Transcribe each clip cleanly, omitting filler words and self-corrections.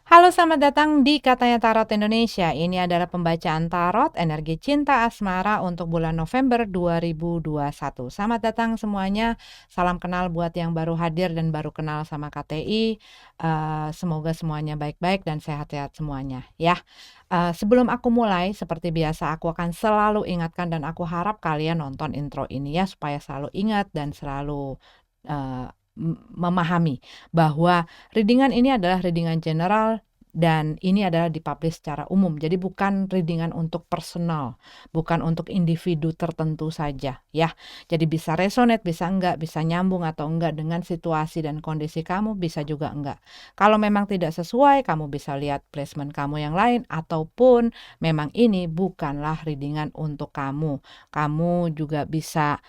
Halo, selamat datang di Katanya Tarot Indonesia. Ini adalah pembacaan tarot energi cinta asmara untuk bulan November 2021. Selamat datang semuanya. Salam kenal buat yang baru hadir dan baru kenal sama KTI. Semoga semuanya baik-baik dan sehat-sehat semuanya ya. Sebelum aku mulai, seperti biasa aku akan selalu ingatkan dan aku harap kalian nonton intro ini ya supaya selalu ingat dan selalu uh, memahami bahwa readingan ini adalah readingan general dan ini adalah dipublish secara umum. Jadi bukan readingan untuk personal, bukan untuk individu tertentu saja ya. Jadi bisa resonate, bisa enggak, bisa nyambung atau enggak dengan situasi dan kondisi kamu, bisa juga enggak. Kalau memang tidak sesuai, kamu bisa lihat placement kamu yang lain ataupun memang ini bukanlah readingan untuk kamu. Kamu juga bisa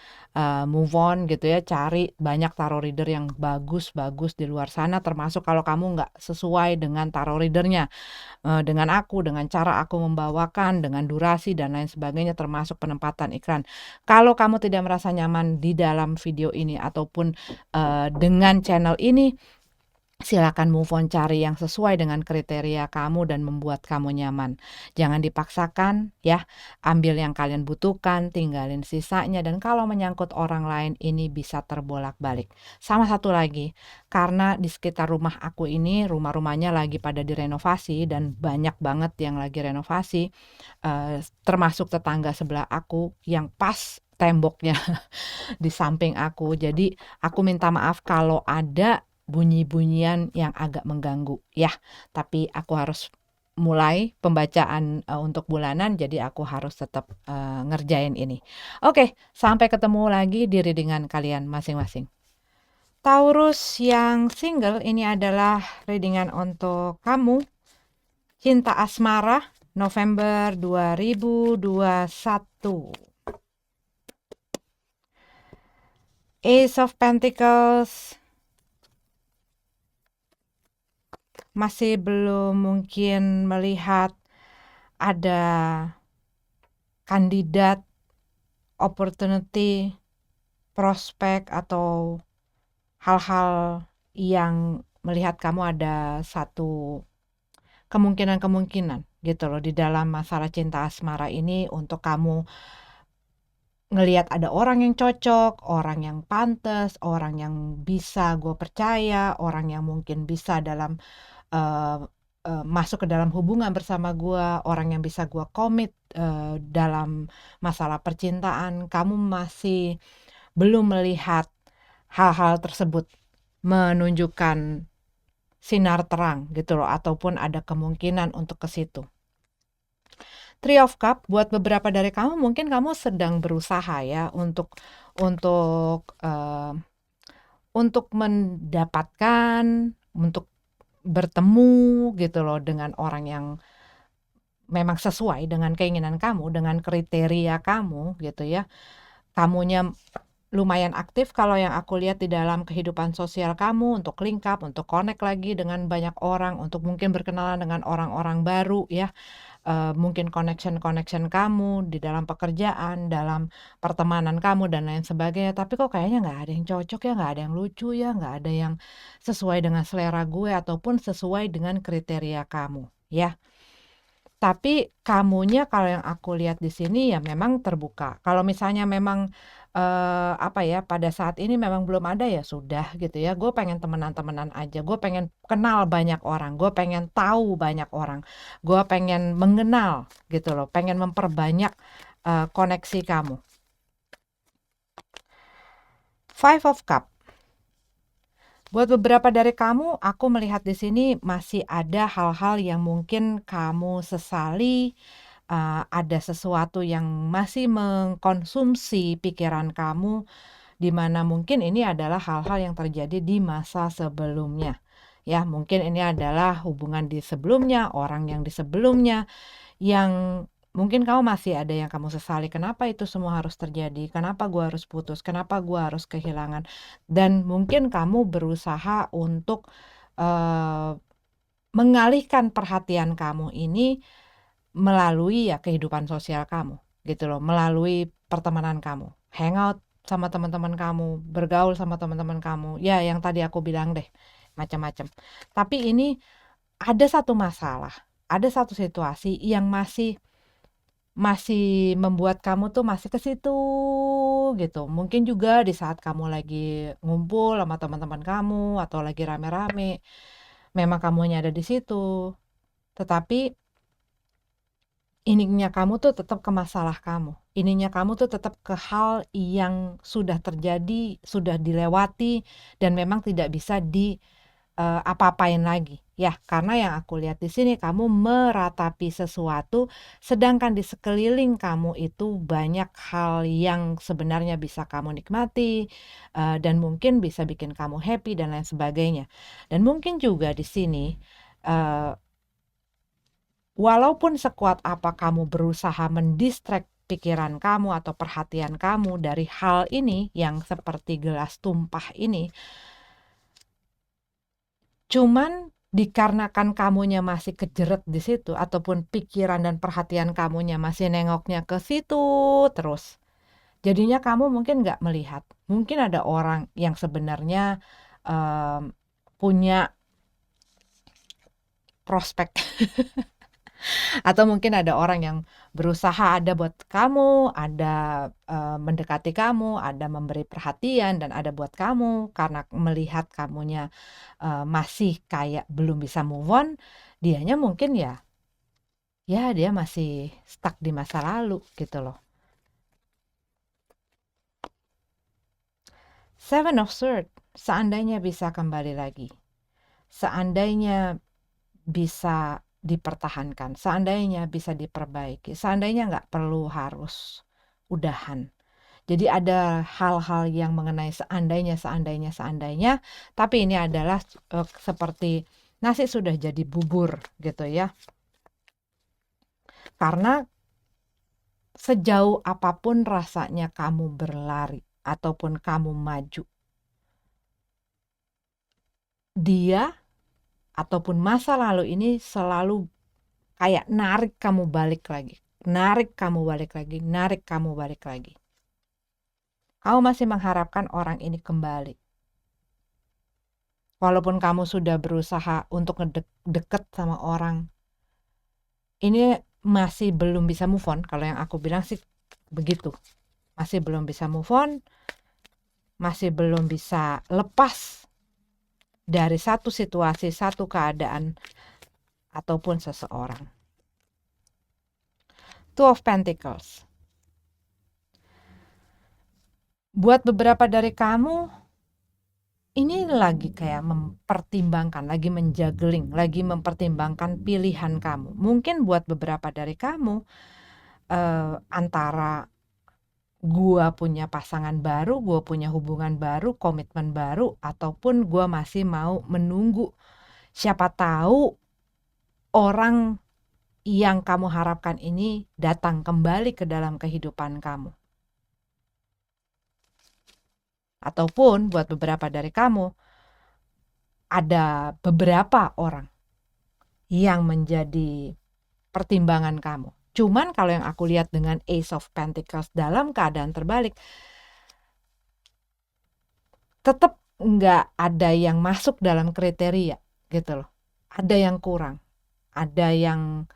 move on gitu ya, cari banyak tarot reader yang bagus-bagus di luar sana, termasuk kalau kamu nggak sesuai dengan tarot readernya, dengan aku, dengan cara aku membawakan, dengan durasi dan lain sebagainya, termasuk penempatan iklan. Kalau kamu tidak merasa nyaman di dalam video ini ataupun dengan channel ini, silakan move on, cari yang sesuai dengan kriteria kamu dan membuat kamu nyaman. Jangan dipaksakan ya, ambil yang kalian butuhkan, tinggalin sisanya, dan kalau menyangkut orang lain ini bisa terbolak-balik. Sama satu lagi, karena di sekitar rumah aku ini, rumah-rumahnya lagi pada direnovasi dan banyak banget yang lagi renovasi, termasuk tetangga sebelah aku yang pas temboknya di samping aku. Jadi aku minta maaf kalau ada bunyi-bunyian yang agak mengganggu ya. Tapi aku harus mulai pembacaan untuk bulanan, jadi aku harus tetap ngerjain ini. Oke, sampai ketemu lagi di readingan kalian masing-masing. Taurus yang single, ini adalah readingan untuk kamu. Cinta asmara November 2021. Ace of Pentacles. Masih belum mungkin melihat ada kandidat, opportunity, prospek atau hal-hal yang melihat kamu ada satu kemungkinan-kemungkinan gitu loh di dalam masalah cinta asmara ini untuk kamu ngelihat ada orang yang cocok, orang yang pantas, orang yang bisa gue percaya, orang yang mungkin bisa dalam masuk ke dalam hubungan bersama gue, orang yang bisa gue komit dalam masalah percintaan. Kamu masih belum melihat hal-hal tersebut menunjukkan sinar terang gitu loh, ataupun ada kemungkinan untuk ke situ. Three of Cup, buat beberapa dari kamu mungkin kamu sedang berusaha ya untuk mendapatkan, untuk bertemu gitu loh dengan orang yang memang sesuai dengan keinginan kamu, dengan kriteria kamu gitu ya. Kamunya lumayan aktif kalau yang aku lihat di dalam kehidupan sosial kamu, untuk link up, untuk connect lagi dengan banyak orang, untuk mungkin berkenalan dengan orang-orang baru ya. Mungkin connection kamu di dalam pekerjaan, dalam pertemanan kamu dan lain sebagainya. Tapi kok kayaknya nggak ada yang cocok ya, nggak ada yang lucu ya, nggak ada yang sesuai dengan selera gue ataupun sesuai dengan kriteria kamu ya. Tapi kamunya kalau yang aku lihat di sini ya memang terbuka. Kalau misalnya memang apa ya, pada saat ini memang belum ada, ya sudah gitu ya. Gue pengen temenan-temenan aja. Gue pengen kenal banyak orang. Gue pengen tahu banyak orang. Gue pengen mengenal gitu loh. Pengen memperbanyak koneksi kamu. Five of Cup. Buat beberapa dari kamu, aku melihat di sini masih ada hal-hal yang mungkin kamu sesali, ada sesuatu yang masih mengkonsumsi pikiran kamu, di mana mungkin ini adalah hal-hal yang terjadi di masa sebelumnya. Ya, mungkin ini adalah hubungan di sebelumnya, orang yang di sebelumnya, yang mungkin kamu masih ada yang kamu sesali, kenapa itu semua harus terjadi, kenapa gue harus putus, kenapa gue harus kehilangan, dan mungkin kamu berusaha untuk uh, mengalihkan perhatian kamu ini melalui ya kehidupan sosial kamu gitu loh, melalui pertemanan kamu, hangout sama teman-teman kamu, bergaul sama teman-teman kamu, ya yang tadi aku bilang deh, macam-macam. Tapi ini ada satu masalah, ada satu situasi yang masih membuat kamu tuh masih ke situ gitu. Mungkin juga di saat kamu lagi ngumpul sama teman-teman kamu atau lagi rame-rame, memang kamunya ada di situ. Tetapi ininya kamu tuh tetap ke masalah kamu. Ininya kamu tuh tetap ke hal yang sudah terjadi, sudah dilewati dan memang tidak bisa apa-apain lagi. Ya, karena yang aku lihat di sini kamu meratapi sesuatu, sedangkan di sekeliling kamu itu banyak hal yang sebenarnya bisa kamu nikmati, dan mungkin bisa bikin kamu happy dan lain sebagainya. Dan mungkin juga di sini, eee, walaupun sekuat apa kamu berusaha mendistract pikiran kamu atau perhatian kamu dari hal ini yang seperti gelas tumpah ini, cuman dikarenakan kamunya masih kejeret di situ ataupun pikiran dan perhatian kamunya masih nengoknya ke situ terus. Jadinya kamu mungkin nggak melihat. Mungkin ada orang yang sebenarnya punya prospek atau mungkin ada orang yang berusaha ada buat kamu, ada mendekati kamu, ada memberi perhatian dan ada buat kamu karena melihat kamunya masih kayak belum bisa move on, dianya mungkin ya dia masih stuck di masa lalu gitu loh. Seven of Swords, seandainya bisa kembali lagi, seandainya bisa dipertahankan, seandainya bisa diperbaiki, seandainya nggak perlu harus udahan. Jadi ada hal-hal yang mengenai seandainya, tapi ini adalah seperti nasi sudah jadi bubur gitu ya. Karena sejauh apapun rasanya kamu berlari ataupun kamu maju, dia ataupun masa lalu ini selalu kayak narik kamu balik lagi, narik kamu balik lagi, narik kamu balik lagi. Kamu masih mengharapkan orang ini kembali. Walaupun kamu sudah berusaha untuk deket sama orang, ini masih belum bisa move on. Kalau yang aku bilang sih begitu. Masih belum bisa move on, masih belum bisa lepas dari satu situasi, satu keadaan, ataupun seseorang. Two of Pentacles. Buat beberapa dari kamu, ini lagi kayak mempertimbangkan, lagi menjuggling, lagi mempertimbangkan pilihan kamu. Mungkin buat beberapa dari kamu, antara gua punya pasangan baru, gua punya hubungan baru, komitmen baru, ataupun gua masih mau menunggu. Siapa tahu orang yang kamu harapkan ini datang kembali ke dalam kehidupan kamu. Ataupun buat beberapa dari kamu, ada beberapa orang yang menjadi pertimbangan kamu. Cuman kalau yang aku lihat dengan Ace of Pentacles dalam keadaan terbalik, tetap nggak ada yang masuk dalam kriteria gitu loh. Ada yang kurang, ada yang,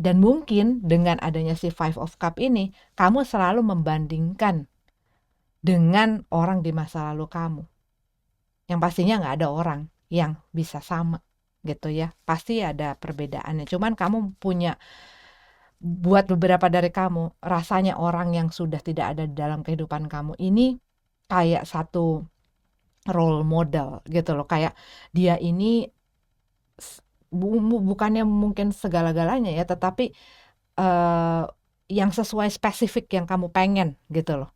dan mungkin dengan adanya si Five of Cup ini, kamu selalu membandingkan dengan orang di masa lalu kamu. Yang pastinya nggak ada orang yang bisa sama gitu ya. Pasti ada perbedaannya. Cuman kamu punya, buat beberapa dari kamu, rasanya orang yang sudah tidak ada di dalam kehidupan kamu ini kayak satu role model gitu loh. Kayak dia ini bukannya mungkin segala-galanya ya, tetapi yang sesuai spesifik yang kamu pengen gitu loh.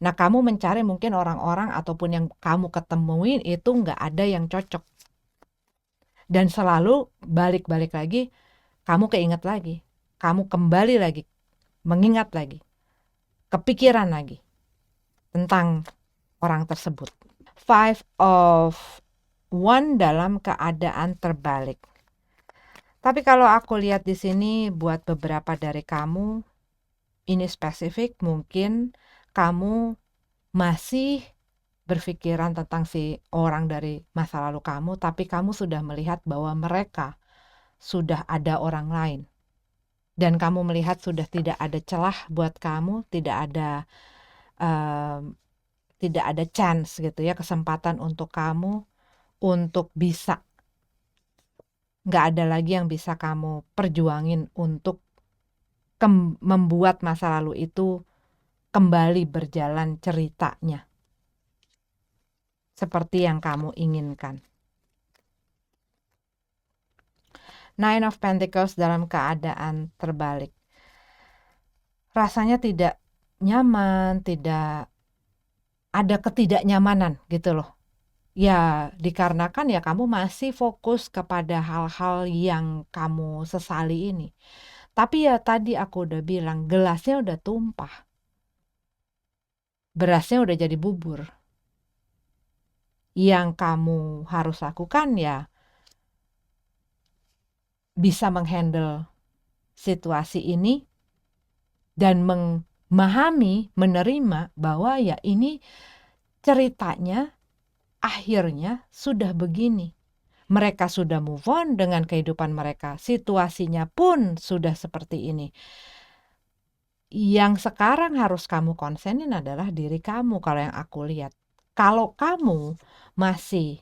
Nah, kamu mencari mungkin orang-orang ataupun yang kamu ketemuin itu nggak ada yang cocok. Dan selalu balik-balik lagi, kamu keinget lagi. Kamu kembali lagi, mengingat lagi, kepikiran lagi tentang orang tersebut. Five of One dalam keadaan terbalik. Tapi kalau aku lihat di sini buat beberapa dari kamu, ini spesifik, mungkin kamu masih berpikiran tentang si orang dari masa lalu kamu, tapi kamu sudah melihat bahwa mereka sudah ada orang lain. Dan kamu melihat sudah tidak ada celah buat kamu, tidak ada chance gitu ya, kesempatan untuk kamu untuk bisa, nggak ada lagi yang bisa kamu perjuangin untuk membuat masa lalu itu kembali berjalan ceritanya seperti yang kamu inginkan. Nine of Pentacles dalam keadaan terbalik. Rasanya tidak nyaman, tidak ada ketidaknyamanan gitu loh. Ya dikarenakan ya kamu masih fokus kepada hal-hal yang kamu sesali ini. Tapi ya tadi aku udah bilang, gelasnya udah tumpah. Berasnya udah jadi bubur. Yang kamu harus lakukan ya bisa menghandle situasi ini dan memahami, menerima bahwa ya ini ceritanya akhirnya sudah begini. Mereka sudah move on dengan kehidupan mereka. Situasinya pun sudah seperti ini. Yang sekarang harus kamu konsenin adalah diri kamu kalau yang aku lihat. Kalau kamu masih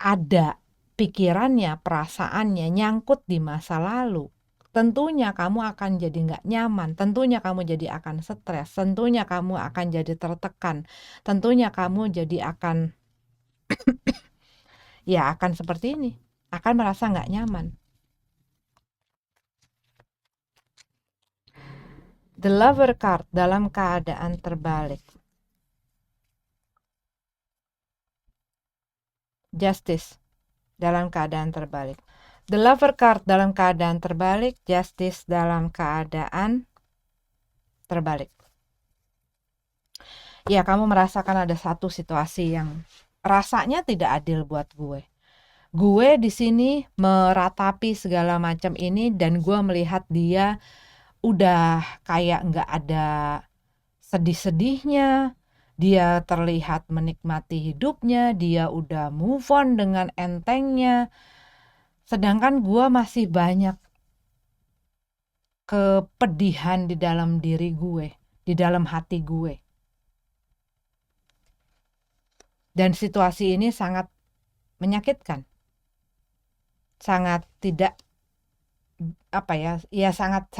ada pikirannya, perasaannya nyangkut di masa lalu, tentunya kamu akan jadi nggak nyaman, tentunya kamu jadi akan stres, tentunya kamu akan jadi tertekan, tentunya kamu jadi akan ya akan seperti ini, akan merasa nggak nyaman. The Lover card dalam keadaan terbalik. Justice dalam keadaan terbalik. The Lover card dalam keadaan terbalik, Justice dalam keadaan terbalik. Ya, kamu merasakan ada satu situasi yang rasanya tidak adil buat gue. Gue di sini meratapi segala macam ini dan gue melihat dia udah kayak nggak ada sedih-sedihnya. Dia terlihat menikmati hidupnya, dia udah move on dengan entengnya. Sedangkan gue masih banyak kepedihan di dalam diri gue, di dalam hati gue. Dan situasi ini sangat menyakitkan. Sangat tidak sangat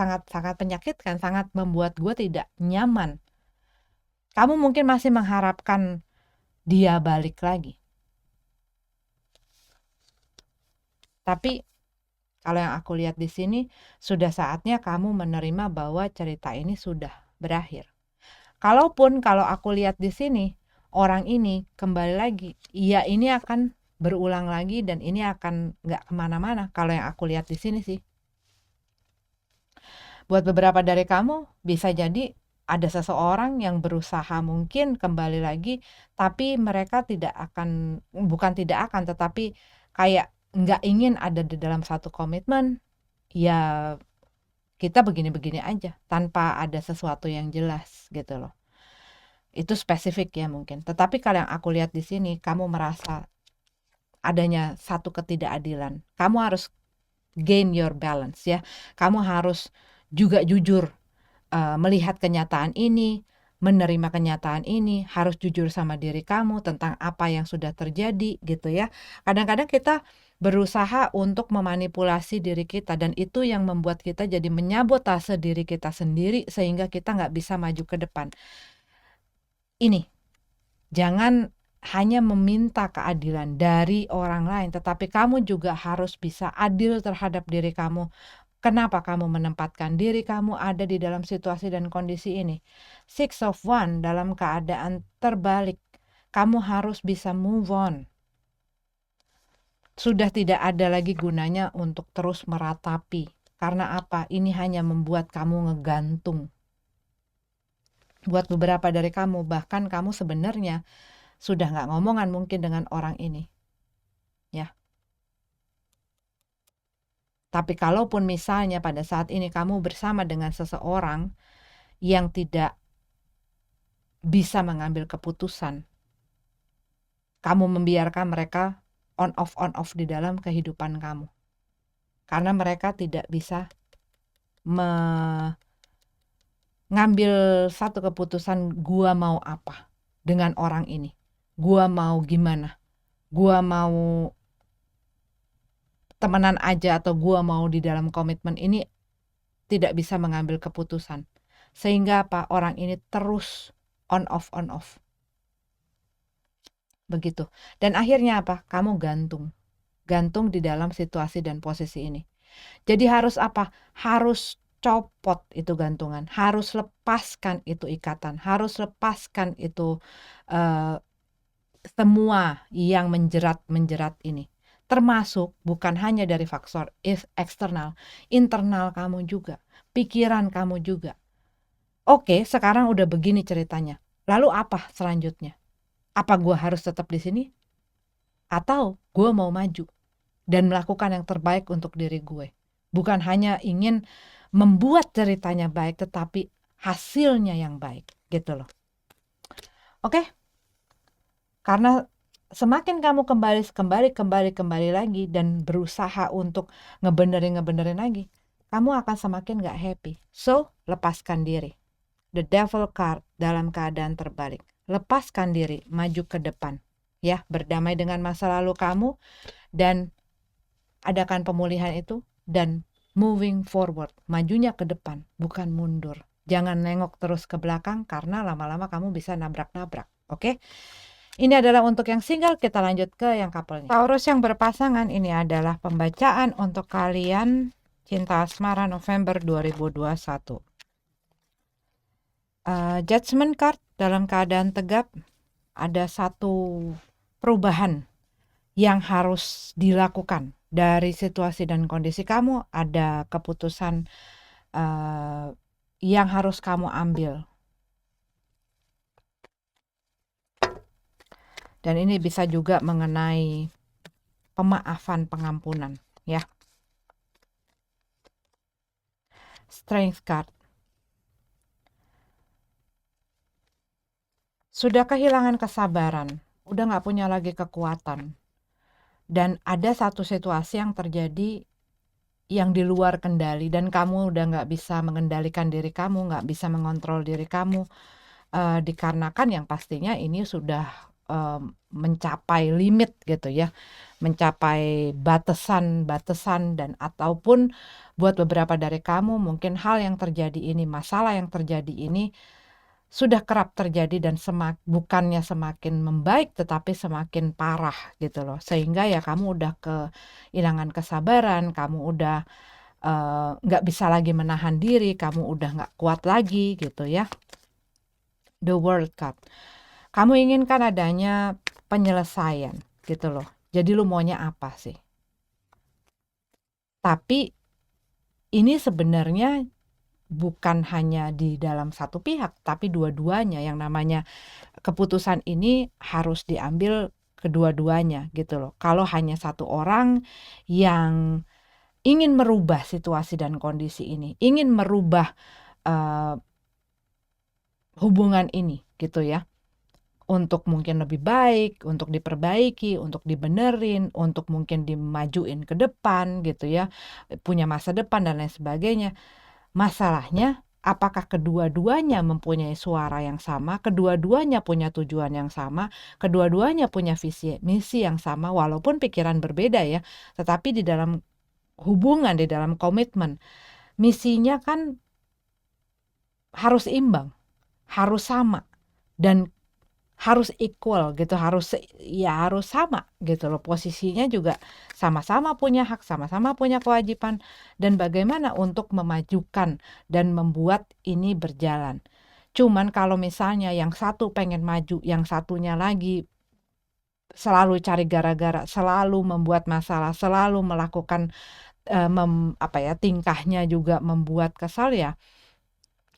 menyakitkan, sangat membuat gue tidak nyaman. Kamu mungkin masih mengharapkan dia balik lagi. Tapi kalau yang aku lihat di sini, sudah saatnya kamu menerima bahwa cerita ini sudah berakhir. Kalau aku lihat di sini, orang ini kembali lagi, ya ini akan berulang lagi dan ini akan nggak kemana-mana kalau yang aku lihat di sini sih. Buat beberapa dari kamu, bisa jadi ada seseorang yang berusaha mungkin kembali lagi, tapi mereka tetapi kayak nggak ingin ada di dalam satu komitmen, ya kita begini-begini aja, tanpa ada sesuatu yang jelas gitu loh. Itu spesifik ya mungkin. Tetapi kalau yang aku lihat di sini, kamu merasa adanya satu ketidakadilan. Kamu harus gain your balance ya. Kamu harus juga jujur melihat kenyataan ini, menerima kenyataan ini, harus jujur sama diri kamu tentang apa yang sudah terjadi gitu ya. Kadang-kadang kita berusaha untuk memanipulasi diri kita dan itu yang membuat kita jadi menyabotase diri kita sendiri sehingga kita nggak bisa maju ke depan. Ini, jangan hanya meminta keadilan dari orang lain, tetapi kamu juga harus bisa adil terhadap diri kamu. Kenapa kamu menempatkan diri kamu ada di dalam situasi dan kondisi ini? Six of Wands dalam keadaan terbalik. Kamu harus bisa move on. Sudah tidak ada lagi gunanya untuk terus meratapi. Karena apa? Ini hanya membuat kamu ngegantung. Buat beberapa dari kamu, bahkan kamu sebenarnya sudah nggak ngomongan mungkin dengan orang ini. Ya. Tapi kalaupun misalnya pada saat ini kamu bersama dengan seseorang yang tidak bisa mengambil keputusan, kamu membiarkan mereka on off di dalam kehidupan kamu. Karena mereka tidak bisa mengambil satu keputusan, gua mau apa dengan orang ini, gua mau gimana, gua mau temenan aja atau gua mau di dalam komitmen ini, tidak bisa mengambil keputusan. Sehingga apa? Orang ini terus on off. Begitu. Dan akhirnya apa? Kamu gantung di dalam situasi dan posisi ini. Jadi harus apa? Harus copot itu gantungan, harus lepaskan itu ikatan, harus lepaskan itu semua yang menjerat ini. Termasuk bukan hanya dari faktor eksternal, internal kamu juga, pikiran kamu juga. Oke, sekarang udah begini ceritanya. Lalu apa selanjutnya? Apa gue harus tetap di sini? Atau gue mau maju dan melakukan yang terbaik untuk diri gue. Bukan hanya ingin membuat ceritanya baik, tetapi hasilnya yang baik, gitu loh. Oke? Karena semakin kamu kembali lagi dan berusaha untuk ngebenerin lagi, kamu akan semakin gak happy. So, lepaskan diri. The devil card dalam keadaan terbalik. Lepaskan diri, maju ke depan. Ya, berdamai dengan masa lalu kamu dan adakan pemulihan itu dan moving forward, majunya ke depan, bukan mundur. Jangan nengok terus ke belakang karena lama-lama kamu bisa nabrak-nabrak. Oke? Ini adalah untuk yang single, kita lanjut ke yang couple nih. Taurus yang berpasangan, ini adalah pembacaan untuk kalian cinta asmara November 2021. Judgment card dalam keadaan tegap, ada satu perubahan yang harus dilakukan dari situasi dan kondisi kamu. Ada keputusan yang harus kamu ambil, dan ini bisa juga mengenai pemaafan, pengampunan, ya. Strength card, sudah kehilangan kesabaran, udah gak punya lagi kekuatan, dan ada satu situasi yang terjadi yang di luar kendali dan kamu udah gak bisa mengendalikan diri kamu, gak bisa mengontrol diri kamu, dikarenakan yang pastinya ini sudah mencapai limit gitu ya, mencapai batasan dan ataupun buat beberapa dari kamu mungkin hal yang terjadi ini, masalah yang terjadi ini sudah kerap terjadi dan bukannya semakin membaik tetapi semakin parah gitu loh, sehingga ya kamu udah kehilangan kesabaran, kamu udah nggak bisa lagi menahan diri, kamu udah nggak kuat lagi gitu ya. The World card, kamu inginkan adanya penyelesaian gitu loh, jadi lu maunya apa sih? Tapi ini sebenarnya bukan hanya di dalam satu pihak, tapi dua-duanya. Yang namanya keputusan ini harus diambil kedua-duanya gitu loh. Kalau hanya satu orang yang ingin merubah situasi dan kondisi ini, ingin merubah hubungan ini gitu ya, untuk mungkin lebih baik, untuk diperbaiki, untuk dibenerin, untuk mungkin dimajuin ke depan gitu ya, punya masa depan dan lain sebagainya. Masalahnya, apakah kedua-duanya mempunyai suara yang sama, kedua-duanya punya tujuan yang sama, kedua-duanya punya visi misi yang sama, walaupun pikiran berbeda ya, tetapi di dalam hubungan, di dalam komitmen, misinya kan harus imbang, harus sama, dan harus equal gitu, harus sama gitu loh, posisinya juga sama-sama punya hak, sama-sama punya kewajiban, dan bagaimana untuk memajukan dan membuat ini berjalan. Cuman kalau misalnya yang satu pengen maju, yang satunya lagi selalu cari gara-gara, selalu membuat masalah, selalu melakukan tingkahnya juga membuat kesal ya,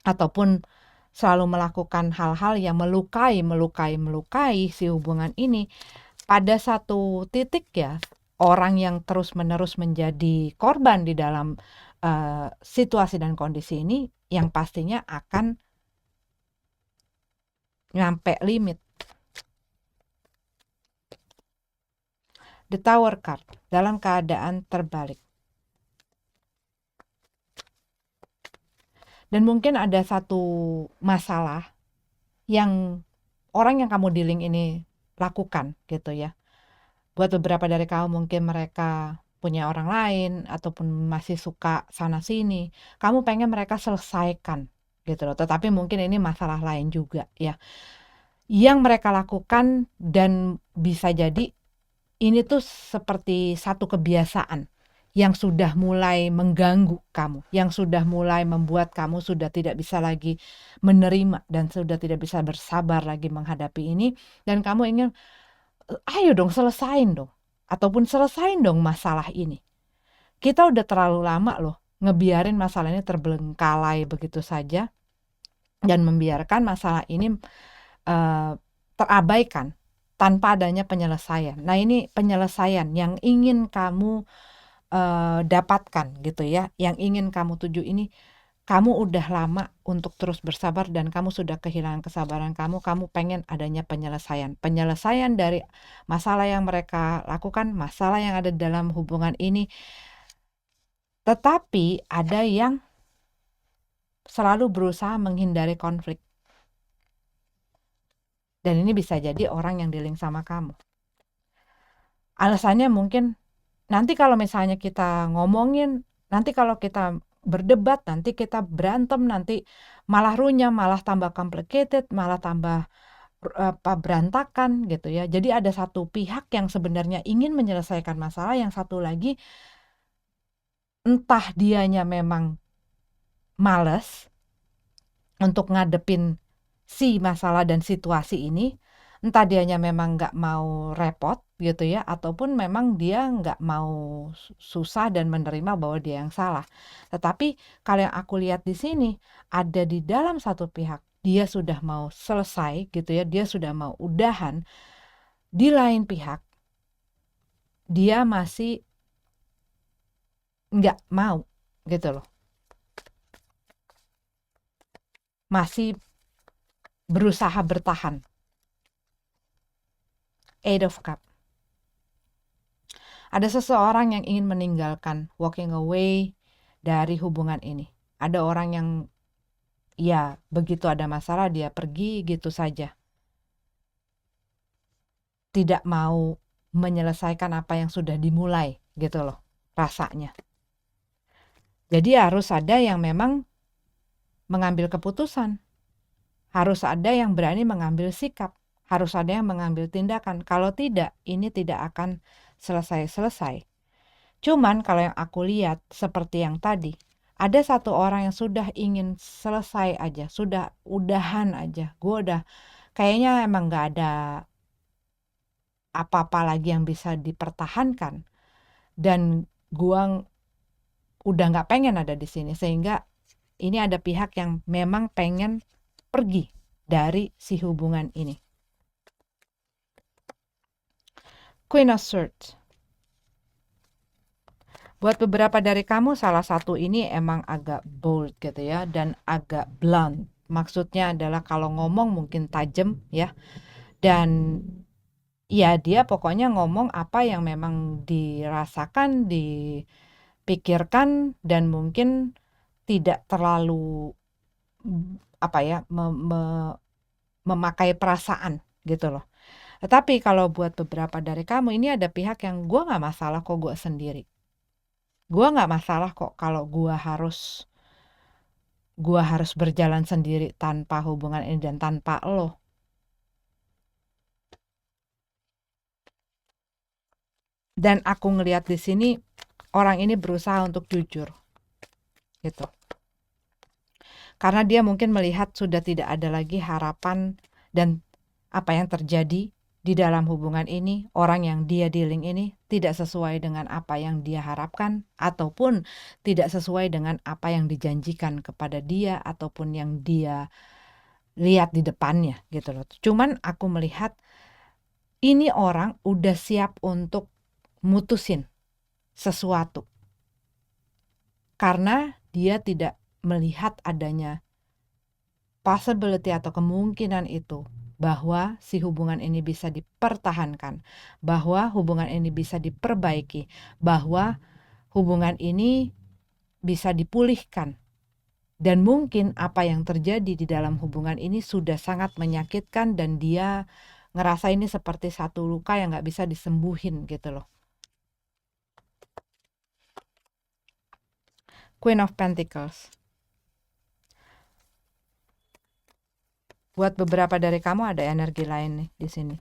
ataupun selalu melakukan hal-hal yang melukai si hubungan ini, pada satu titik ya, orang yang terus-menerus menjadi korban di dalam situasi dan kondisi ini, yang pastinya akan nyampe limit. The Tower card dalam keadaan terbalik. Dan mungkin ada satu masalah yang orang yang kamu dealing ini lakukan gitu ya. Buat beberapa dari kamu mungkin mereka punya orang lain ataupun masih suka sana sini. Kamu pengen mereka selesaikan gitu loh. Tetapi mungkin ini masalah lain juga ya. Yang mereka lakukan dan bisa jadi ini tuh seperti satu kebiasaan yang sudah mulai mengganggu kamu, yang sudah mulai membuat kamu sudah tidak bisa lagi menerima dan sudah tidak bisa bersabar lagi menghadapi ini, dan kamu ingin, ayo dong selesain dong, ataupun selesain dong masalah ini. Kita udah terlalu lama loh ngebiarin masalah ini terbengkalai begitu saja dan membiarkan masalah ini terabaikan tanpa adanya penyelesaian. Nah, ini penyelesaian yang ingin kamu dapatkan gitu ya, yang ingin kamu tuju ini, kamu udah lama untuk terus bersabar dan kamu sudah kehilangan kesabaran kamu pengen adanya penyelesaian. Penyelesaian dari masalah yang mereka lakukan, masalah yang ada dalam hubungan ini. Tetapi ada yang selalu berusaha menghindari konflik. Dan ini bisa jadi orang yang dealing sama kamu. Alasannya mungkin, nanti kalau misalnya kita ngomongin, nanti kalau kita berdebat, nanti kita berantem, nanti malah runyam, malah tambah complicated, malah tambah berantakan gitu ya. Jadi ada satu pihak yang sebenarnya ingin menyelesaikan masalah, yang satu lagi entah dianya memang males untuk ngadepin si masalah dan situasi ini, entah dianya memang nggak mau repot gitu ya, ataupun memang dia nggak mau susah dan menerima bahwa dia yang salah. Tetapi kalau yang aku lihat di sini, ada di dalam satu pihak, dia sudah mau selesai gitu ya, dia sudah mau udahan. Di lain pihak, dia masih nggak mau gitu loh. Masih berusaha bertahan. Eight of Cups. Ada seseorang yang ingin meninggalkan, walking away dari hubungan ini. Ada orang yang ya begitu ada masalah dia pergi gitu saja. Tidak mau menyelesaikan apa yang sudah dimulai gitu loh rasanya. Jadi harus ada yang memang mengambil keputusan. Harus ada yang berani mengambil sikap. Harus ada yang mengambil tindakan. Kalau tidak, ini tidak akan selesai-selesai. Cuman kalau yang aku lihat seperti yang tadi, ada satu orang yang sudah ingin selesai aja, sudah udahan aja. Gue udah kayaknya emang gak ada apa-apa lagi yang bisa dipertahankan. Dan gue udah gak pengen ada di sini. Sehingga ini ada pihak yang memang pengen pergi dari si hubungan ini. Queen of Swords. Buat beberapa dari kamu, salah satu ini emang agak bold gitu ya, dan agak blunt. Maksudnya adalah kalau ngomong mungkin tajam ya, dan ya dia pokoknya ngomong apa yang memang dirasakan, dipikirkan, dan mungkin tidak terlalu memakai perasaan gitu loh. Tetapi kalau buat beberapa dari kamu, ini ada pihak yang gue gak masalah kok gue sendiri. Gue gak masalah kok kalau gue harus berjalan sendiri tanpa hubungan ini dan tanpa lo. Dan aku ngelihat di sini orang ini berusaha untuk jujur, gitu. Karena dia mungkin melihat sudah tidak ada lagi harapan dan apa yang terjadi di dalam hubungan ini, orang yang dia dealing ini tidak sesuai dengan apa yang dia harapkan ataupun tidak sesuai dengan apa yang dijanjikan kepada dia ataupun yang dia lihat di depannya gitu loh. Cuman aku melihat ini orang udah siap untuk mutusin sesuatu. Karena dia tidak melihat adanya possibility atau kemungkinan itu bahwa si hubungan ini bisa dipertahankan, bahwa hubungan ini bisa diperbaiki, bahwa hubungan ini bisa dipulihkan. Dan mungkin apa yang terjadi di dalam hubungan ini sudah sangat menyakitkan dan dia ngerasa ini seperti satu luka yang gak bisa disembuhin gitu loh. Queen of Pentacles. Buat beberapa dari kamu ada energi lain nih di sini.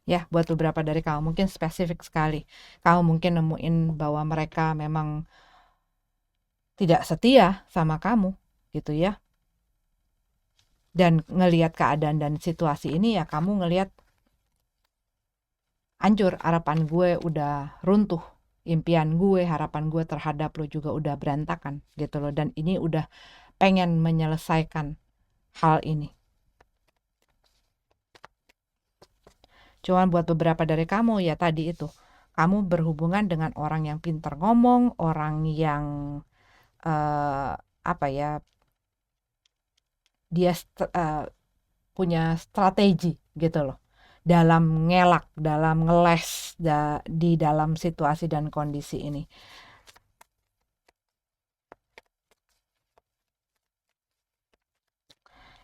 Ya, buat beberapa dari kamu mungkin spesifik sekali. Kamu mungkin nemuin bahwa mereka memang tidak setia sama kamu gitu ya. Dan ngelihat keadaan dan situasi ini ya kamu ngelihat hancur, harapan gue udah runtuh. Impian gue, harapan gue terhadap lo juga udah berantakan gitu loh. Dan ini udah pengen menyelesaikan hal ini. Cuman buat beberapa dari kamu ya tadi itu. Kamu berhubungan dengan orang yang pintar ngomong, orang yang dia punya strategi gitu loh. Dalam ngelak, dalam ngeles di dalam situasi dan kondisi ini.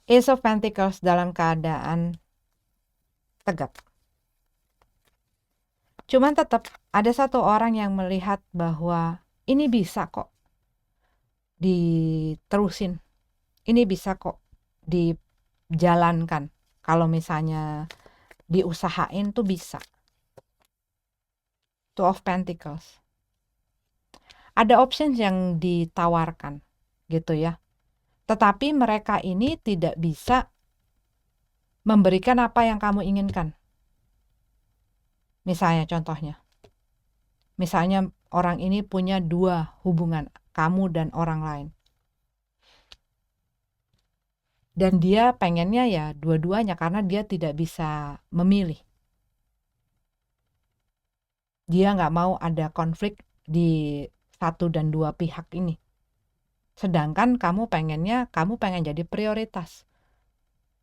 Ace of Pentacles dalam keadaan tegak. Cuman tetap ada satu orang yang melihat bahwa ini bisa kok diterusin. Ini bisa kok dijalankan. Kalau misalnya diusahain tuh bisa. Two of Pentacles. Ada options yang ditawarkan gitu ya. Tetapi mereka ini tidak bisa memberikan apa yang kamu inginkan. Misalnya contohnya. Misalnya orang ini punya 2 hubungan, kamu dan orang lain. Dan dia pengennya ya dua-duanya karena dia tidak bisa memilih. Dia nggak mau ada konflik di 1 dan 2 pihak ini. Sedangkan kamu pengen jadi prioritas.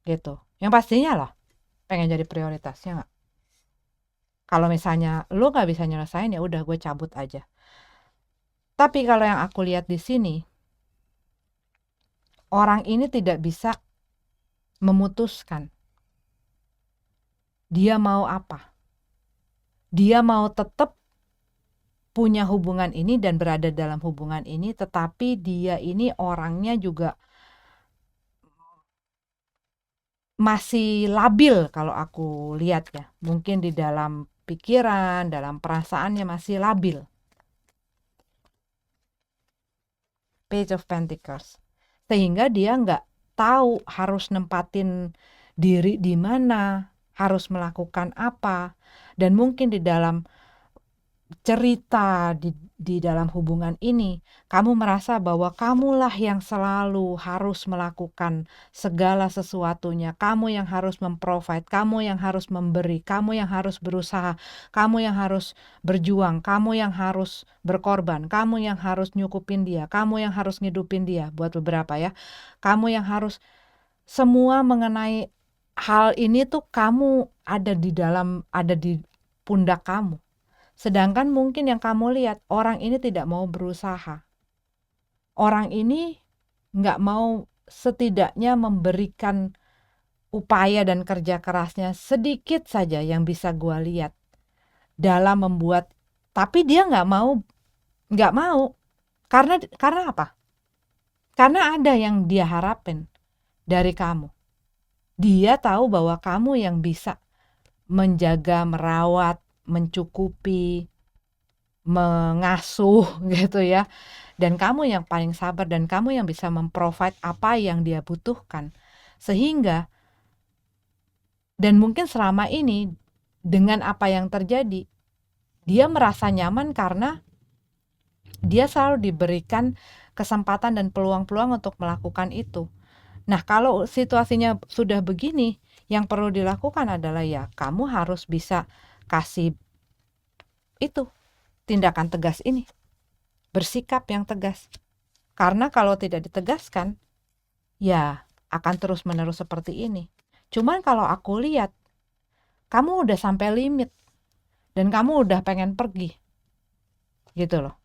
Gitu. Yang pastinya lah pengen jadi prioritasnya nggak? Kalau misalnya lo nggak bisa nyelesain ya udah gue cabut aja. Tapi kalau yang aku lihat di sini, orang ini tidak bisa memutuskan dia mau apa. Dia mau tetap punya hubungan ini dan berada dalam hubungan ini, tetapi dia ini orangnya juga masih labil kalau aku lihat ya. Mungkin di dalam pikiran, dalam perasaannya masih labil. Page of Pentacles. Sehingga dia nggak tahu harus nempatin diri di mana, harus melakukan apa. Dan mungkin di dalam cerita di dalam hubungan ini, kamu merasa bahwa kamulah yang selalu harus melakukan segala sesuatunya, kamu yang harus memprovide, kamu yang harus memberi, kamu yang harus berusaha, kamu yang harus berjuang, kamu yang harus berkorban, kamu yang harus nyukupin dia, kamu yang harus ngidupin dia, buat beberapa ya, kamu yang harus semua mengenai hal ini tuh kamu ada di pundak kamu. Sedangkan mungkin yang kamu lihat, orang ini tidak mau berusaha. Orang ini nggak mau setidaknya memberikan upaya dan kerja kerasnya sedikit saja yang bisa gue lihat dalam membuat. Tapi dia nggak mau. Karena apa? Karena ada yang dia harapin dari kamu. Dia tahu bahwa kamu yang bisa menjaga, merawat, mencukupi, mengasuh gitu ya. Dan kamu yang paling sabar dan kamu yang bisa memprovide apa yang dia butuhkan. Sehingga dan mungkin selama ini dengan apa yang terjadi, dia merasa nyaman karena dia selalu diberikan kesempatan dan peluang-peluang untuk melakukan itu. Nah, kalau situasinya sudah begini, yang perlu dilakukan adalah ya kamu harus bisa kasih itu tindakan tegas ini, bersikap yang tegas. Karena kalau tidak ditegaskan, ya akan terus-menerus seperti ini. Cuman kalau aku lihat, kamu udah sampai limit dan kamu udah pengen pergi. Gitu loh.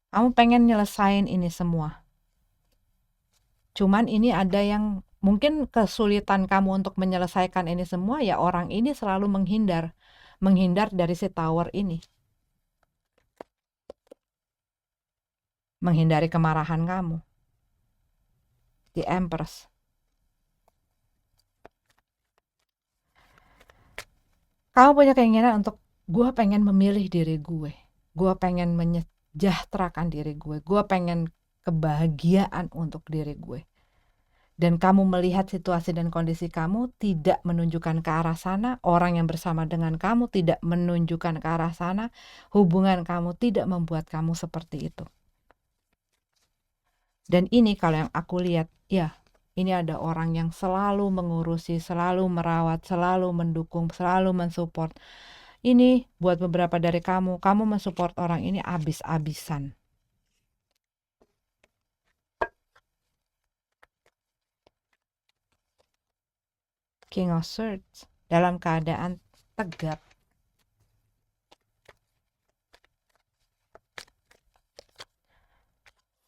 Kamu pengen nyelesain ini semua. Cuman ini ada yang mungkin kesulitan kamu untuk menyelesaikan ini semua, ya orang ini selalu menghindar dari si tower ini. Menghindari kemarahan kamu. The Empress. Kamu punya keinginan untuk, gue pengen memilih diri gue pengen menyejahterakan diri gue pengen kebahagiaan untuk diri gue. Dan kamu melihat situasi dan kondisi kamu tidak menunjukkan ke arah sana, orang yang bersama dengan kamu tidak menunjukkan ke arah sana, hubungan kamu tidak membuat kamu seperti itu. Dan ini kalau yang aku lihat, ya ini ada orang yang selalu mengurusi, selalu merawat, selalu mendukung, selalu mensupport. Ini buat beberapa dari kamu mensupport orang ini abis-abisan. King of Swords dalam keadaan tegap.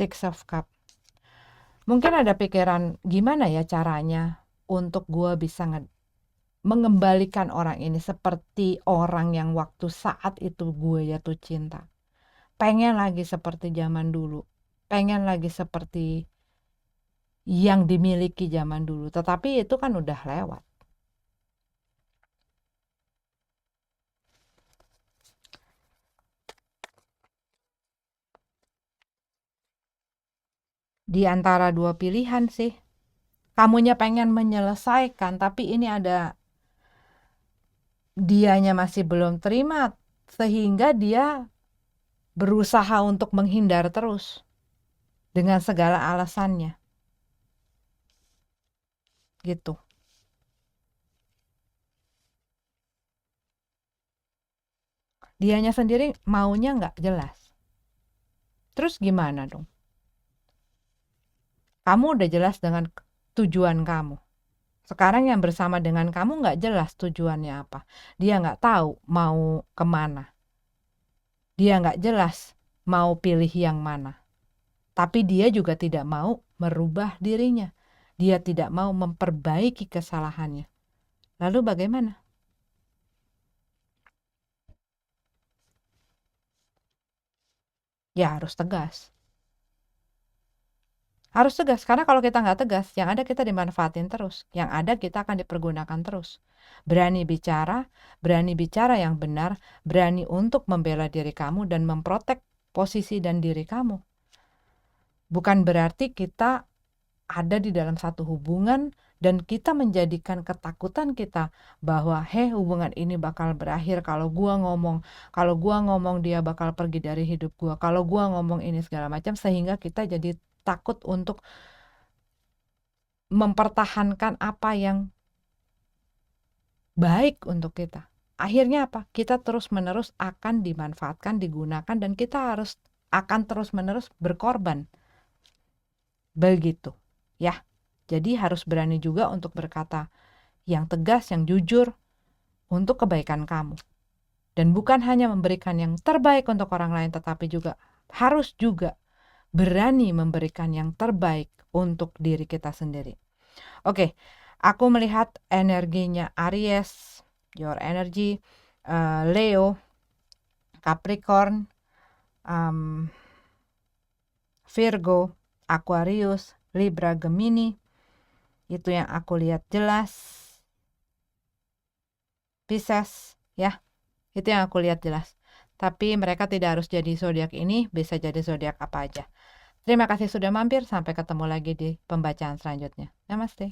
Six of Cup. Mungkin ada pikiran gimana ya caranya untuk gue bisa mengembalikan orang ini seperti orang yang waktu saat itu gue jatuh cinta. Pengen lagi seperti zaman dulu. Pengen lagi seperti yang dimiliki zaman dulu. Tetapi itu kan udah lewat. Di antara dua pilihan sih. Kamunya pengen menyelesaikan, tapi ini ada dianya masih belum terima, sehingga dia berusaha untuk menghindar terus dengan segala alasannya. Gitu. Dianya sendiri maunya nggak jelas. Terus gimana dong? Kamu udah jelas dengan tujuan kamu. Sekarang yang bersama dengan kamu nggak jelas tujuannya apa. Dia nggak tahu mau kemana. Dia nggak jelas mau pilih yang mana. Tapi dia juga tidak mau merubah dirinya. Dia tidak mau memperbaiki kesalahannya. Lalu bagaimana? Ya harus tegas. Harus tegas, karena kalau kita nggak tegas, yang ada kita dimanfaatin terus. Yang ada kita akan dipergunakan terus. Berani bicara yang benar, berani untuk membela diri kamu dan memprotek posisi dan diri kamu. Bukan berarti kita ada di dalam satu hubungan dan kita menjadikan ketakutan kita bahwa hubungan ini bakal berakhir kalau gua ngomong dia bakal pergi dari hidup gua, kalau gua ngomong ini segala macam, sehingga kita jadi takut untuk mempertahankan apa yang baik untuk kita. Akhirnya apa? Kita terus-menerus akan dimanfaatkan, digunakan, dan kita akan terus-menerus berkorban. Begitu. Ya. Jadi harus berani juga untuk berkata yang tegas, yang jujur untuk kebaikan kamu. Dan bukan hanya memberikan yang terbaik untuk orang lain, tetapi juga harus juga berani memberikan yang terbaik untuk diri kita sendiri. Oke, aku melihat energinya Aries, your energy, Leo, Capricorn, Virgo, Aquarius, Libra, Gemini. Itu yang aku lihat jelas. Pisces, ya. Itu yang aku lihat jelas. Tapi mereka tidak harus jadi zodiak ini, bisa jadi zodiak apa aja. Terima kasih sudah mampir, sampai ketemu lagi di pembacaan selanjutnya. Namaste.